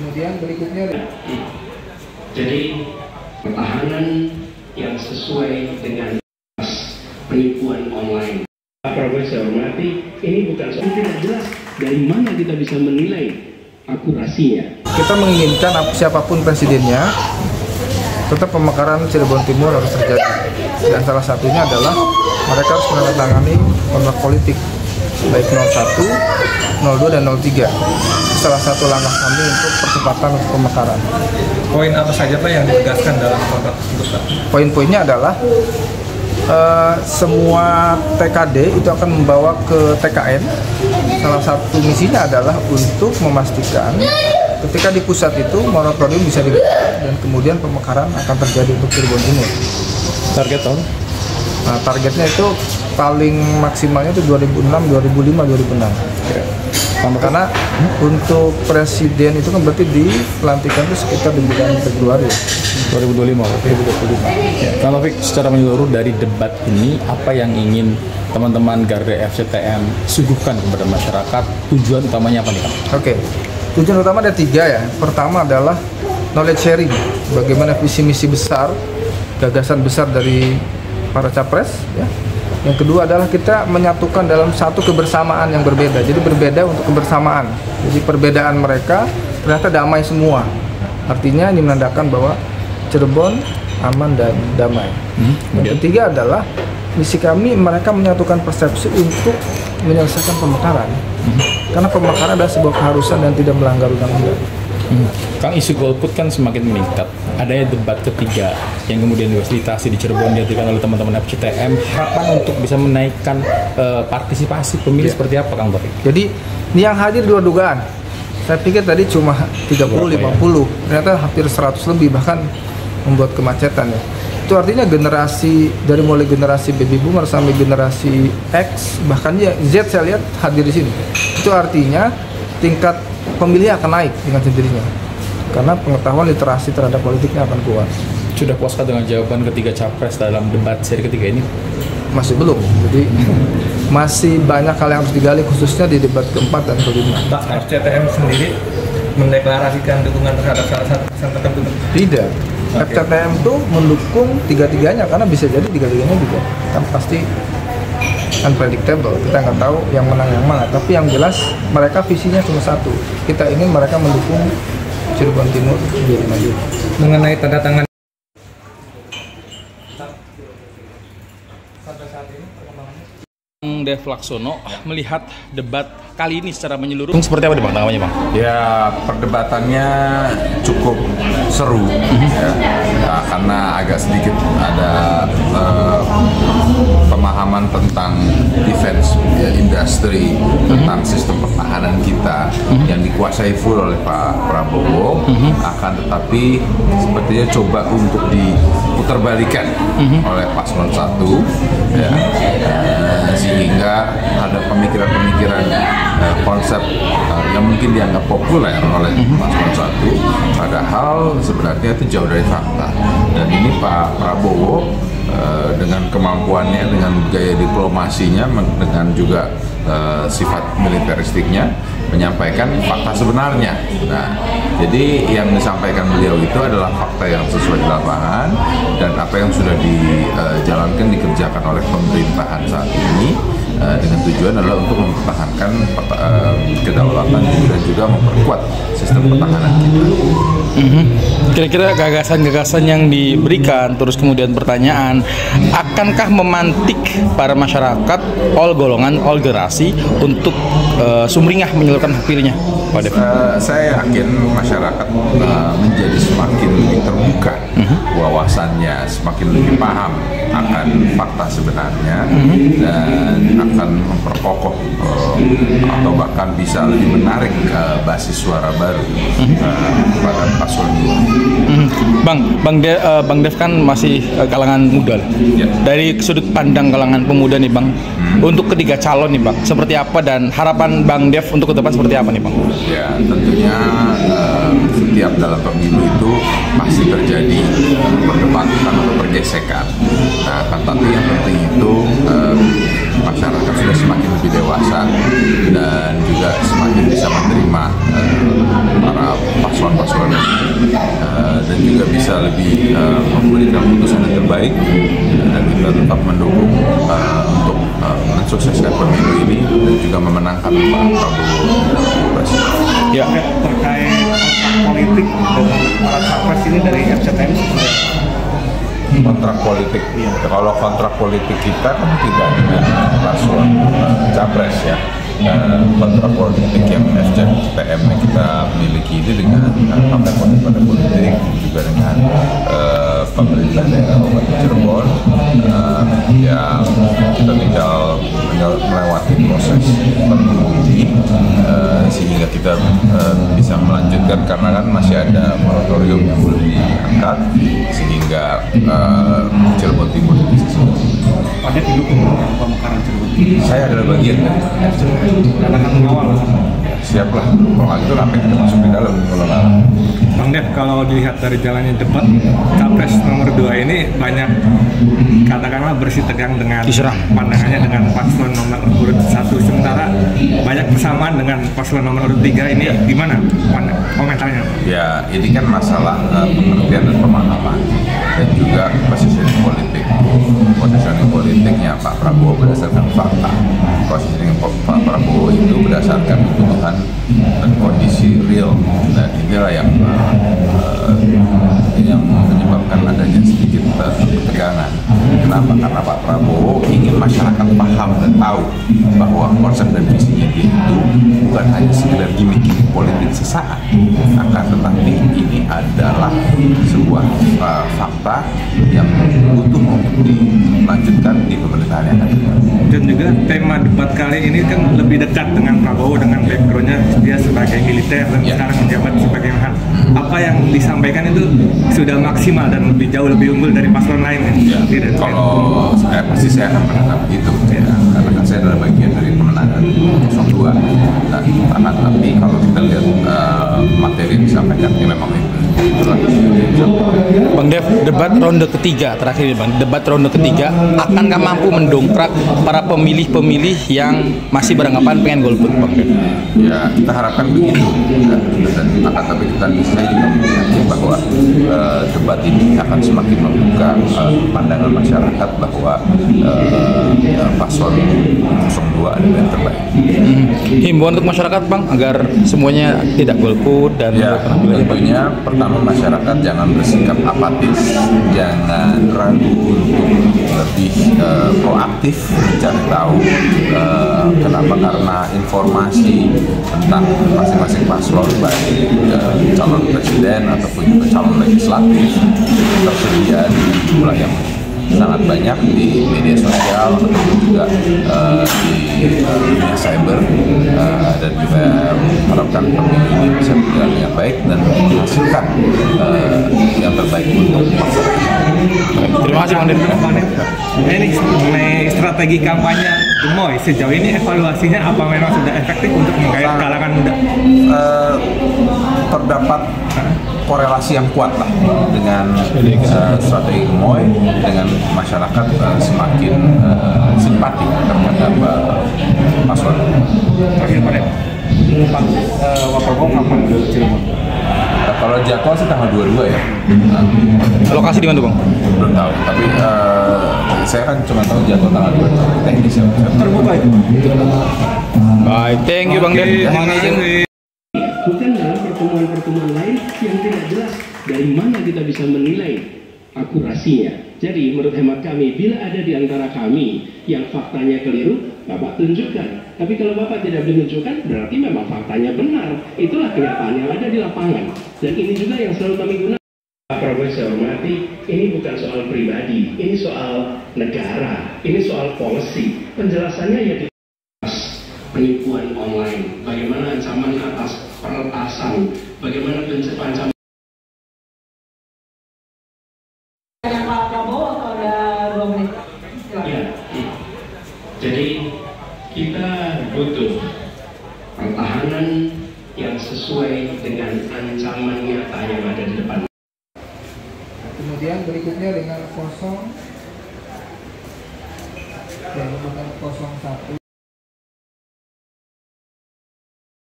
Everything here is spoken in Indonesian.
Kemudian berikutnya, jadi pertahanan yang sesuai dengan penipuan online. Pak Prabowo saya hormati, ini bukan soal tidak jelas dari mana kita bisa menilai akurasinya. kita menginginkan siapapun presidennya, tetap pemekaran Cirebon Timur harus terjadi. Dan salah satunya adalah mereka harus menandatangani kontrak politik baik 01, 02, dan 03. Salah satu langkah kami untuk percepatan untuk pemekaran. Poin apa saja Pak yang ditegaskan dalam kontrak tersebut Pak? Poin-poinnya adalah semua TKD itu akan membawa ke TKN. Salah satu misinya adalah untuk memastikan ketika di pusat itu moratorium bisa dibuka dan kemudian pemekaran akan terjadi untuk Cirebon Timur. Target tahun? Nah, targetnya itu paling maksimalnya itu 2006, 2005, 2006. Karena untuk presiden itu kan berarti dipelantikan itu sekitar di bulan Februari 2025. Ya. Kang Taufik, secara menyeluruh dari debat ini, apa yang ingin teman-teman Garda FCTM suguhkan kepada masyarakat? Tujuan utamanya apa nih Kang? Oke, tujuan utama ada 3 ya. Pertama adalah knowledge sharing, bagaimana visi misi besar, gagasan besar dari para capres ya. Yang kedua adalah kita menyatukan dalam satu kebersamaan yang berbeda. Jadi berbeda untuk kebersamaan. Jadi perbedaan mereka ternyata damai semua. Artinya ini menandakan bahwa Cirebon aman dan damai. Yang ketiga adalah misi kami, mereka menyatukan persepsi untuk menyelesaikan pemekaran. Karena pemekaran adalah sebuah keharusan dan tidak melanggar undang-undang. Kang, isu golput kan semakin meningkat. Adanya debat ketiga yang kemudian difasilitasi di Cirebon dihadirkan oleh teman-teman FCTM. Harapan untuk bisa menaikkan partisipasi pemilih seperti apa Kang Taufik? Jadi ini yang hadir di luar dugaan. Saya pikir tadi cuma 30, 50. Ternyata hampir 100 lebih, bahkan membuat kemacetan ya. Itu artinya generasi, dari mulai generasi baby boomer sampai generasi X, bahkan ya Z saya lihat hadir di sini. Itu artinya tingkat pemilih akan naik dengan sendirinya. Karena pengetahuan literasi terhadap politiknya akan kuat. Sudah puaskah dengan jawaban ketiga capres dalam debat seri ketiga ini? Masih belum. Jadi masih banyak hal yang harus digali, khususnya di debat keempat dan kelima. Pak, FCTM sendiri mendeklarasikan dukungan terhadap salah satu pesan tertentu? Tidak. FCTM itu mendukung tiga-tiganya, karena bisa jadi tiga-tiganya juga kan pasti unpredictable. Kita nggak tahu yang menang yang mana. Tapi yang jelas mereka visinya cuma satu. Kita ingin mereka mendukung Cirebon Timur menjadi maju. Mengenai tanda tangan Dev Laksono melihat debat kali ini secara menyeluruh seperti apa nih Bang tanggapannya Bang? Ya, perdebatannya cukup seru ya. Nah, karena agak sedikit ada pemahaman tentang defense ya, industri, tentang sistem pertahanan kita yang dikuasai full oleh Pak Prabowo, akan tetapi sepertinya coba untuk diputarbalikan oleh Paslon 1 ya. Sehingga ada pemikiran-pemikiran konsep yang mungkin dianggap populer oleh Paslon 1, padahal sebenarnya itu jauh dari fakta. Dan ini Pak Prabowo dengan kemampuannya, dengan gaya diplomasinya, dengan juga sifat militeristiknya menyampaikan fakta sebenarnya. Nah, jadi yang disampaikan beliau itu adalah fakta yang sesuai di lapangan dan apa yang sudah dijalankan, dikerjakan oleh pemerintahan saat ini dengan tujuan adalah untuk mempertahankan kedaulatan dan juga memperkuat sistem pertahanan kita. Kira-kira gagasan-gagasan yang diberikan, terus kemudian pertanyaan, akankah memantik para masyarakat, all golongan, all generasi untuk sumringah menyalurkan hak pilihnya? Saya yakin masyarakat menjadi semakin lebih terbuka wawasannya, semakin lebih paham akan fakta sebenarnya dan akan memperkokoh atau bahkan bisa lebih menarik basis suara baru pada paslon 2. Bang Dev kan masih kalangan muda. Ya. Dari sudut pandang kalangan pemuda nih Bang, untuk ketiga calon nih Bang, seperti apa dan harapan Bang Dev untuk ke depan seperti apa nih Bang? Ya, tentunya setiap dalam pemilu itu pasti terjadi perdebatan atau pergesekan. Nah, tapi yang penting itu masyarakat sudah semakin lebih dewasa dan juga semakin bisa menerima para paslon paslon-paslon dan juga bisa lebih memberikan putusan yang terbaik, dan kita tetap mendukung untuk mensukseskan pemilu ini dan juga memenangkan Pak Prabowo Presiden. Ya, terkait kontrak politik dengan para capres ini dari FCTM. Kontrak politik, kalau kontrak politik kita kan tidak dengan paslon capres ya. Kontrak politik yang FCTM yang kita miliki ini dengan partai-partai politik, juga dengan pemerintah daerah Kabupaten Cirebon, ya kita tinggal melewati proses pemilu ini sehingga kita bisa melanjutkan, karena kan masih ada moratorium yang belum diangkat, sehingga Cirebon Timur bisa selesai. Pada didukung pemekaran Cirebon. Saya adalah bagian dari FCTM. Dan akan mengawal. Siaplah, kalau itu sampai kita masuk di dalam kalau nggak. Bang Dev, kalau dilihat dari jalannya debat, capres nomor 2 ini banyak katakanlah bersih tegang dengan pandangannya dengan paslon nomor urut 1, sementara banyak persamaan dengan paslon nomor urut 3 ini. Gimana komentarnya? Ya, ini kan masalah pengertian dan pemahaman dan juga positioning politik. Positioning politiknya Pak Prabowo berdasarkan fakta. Positioning Pak Prabowo itu berdasarkan kebutuhan dan kondisi real. Dan inilah yang menyebabkan adanya sedikit ketegangan. Kenapa? Karena Pak Prabowo ingin masyarakat paham dan tahu bahwa konsep dan visinya dia itu bukan hanya sekedar gimmick politik sesaat, akan tetapi ini adalah sebuah fakta yang butuh untuk dilanjutkan di pemerintahan yang akan datang. Dan juga tema debat kali ini kan lebih dekat dengan Prabowo, dengan backgroundnya dia sebagai militer dan sekarang menjabat sebagai menhan. Apa yang disampaikan itu sudah maksimal dan lebih jauh lebih unggul dari paslon lain ya? Kalau saya pasti saya akan menangkap itu ya, karena kan saya adalah bagian dari pemenangan 02. Nah, tapi kalau kita lihat materi yang disampaikan ya memang itu. Bang Dev, debat ronde ketiga terakhir ini Bang, debat ronde ketiga akankah mampu mendongkrak para pemilih-pemilih yang masih beranggapan pengen golput Bang Dev? Ya, kita harapkan begitu dan akan, tapi saya juga yakin bahwa debat ini akan semakin membuka pandangan masyarakat bahwa paslon 02 adalah yang terbaik. Himbauan untuk masyarakat Bang agar semuanya tidak golput dan ya, tentunya pertama masyarakat jangan bersikap apatis, jangan ragu untuk lebih proaktif mencari tahu. Kenapa? Karena informasi tentang masing-masing paslon, baik calon presiden ataupun juga calon legislatif, tersedia di jumlah yang sangat banyak di media sosial ataupun juga di dunia cyber, dan kita harapkan pemilu ini bisa berjalan dengan baik dan menghasilkan yang terbaik untuk masyarakat. Terima kasih Bang Dev. Ini mengenai strategi kampanye Gemoy, sejauh ini evaluasinya apa memang sudah efektif untuk menggait kalangan muda? Terdapat korelasi yang kuat lah dengan strategi Gemoy, dengan masyarakat semakin simpati terhadap paslon. Terakhir Pak Dev, Pak Prabowo kapan ke Cirebon? Kalau jadwal sih tanggal 22 ya. Lokasi di mana Bang? Belum tahu, tapi saya kan cuma tahu jadwal tanggal 22. Teknis ya. Terbuka itu. Baik, thank you Bang Dev. Bukan dalam pertemuan-pertemuan lain yang tidak jelas dari mana kita bisa menilai akurasinya. Jadi menurut hemat kami, bila ada di antara kami yang faktanya keliru, Bapak tunjukkan. Tapi kalau Bapak tidak menunjukkan, berarti memang faktanya benar. Itulah kenyataan yang ada di lapangan. Dan ini juga yang selalu kami gunakan. Pak Prabowo saya hormati, ini bukan soal pribadi, ini soal negara, ini soal policy. Penjelasannya ya di penipuan online, bagaimana ancaman atas peretasan, bagaimana ancaman. Pak Prabowo atau ada 2 menit? Ya, jadi kita butuh pertahanan yang sesuai dengan ancaman nyata yang ada di depan. Kemudian berikutnya dengan 0 yang bukan 01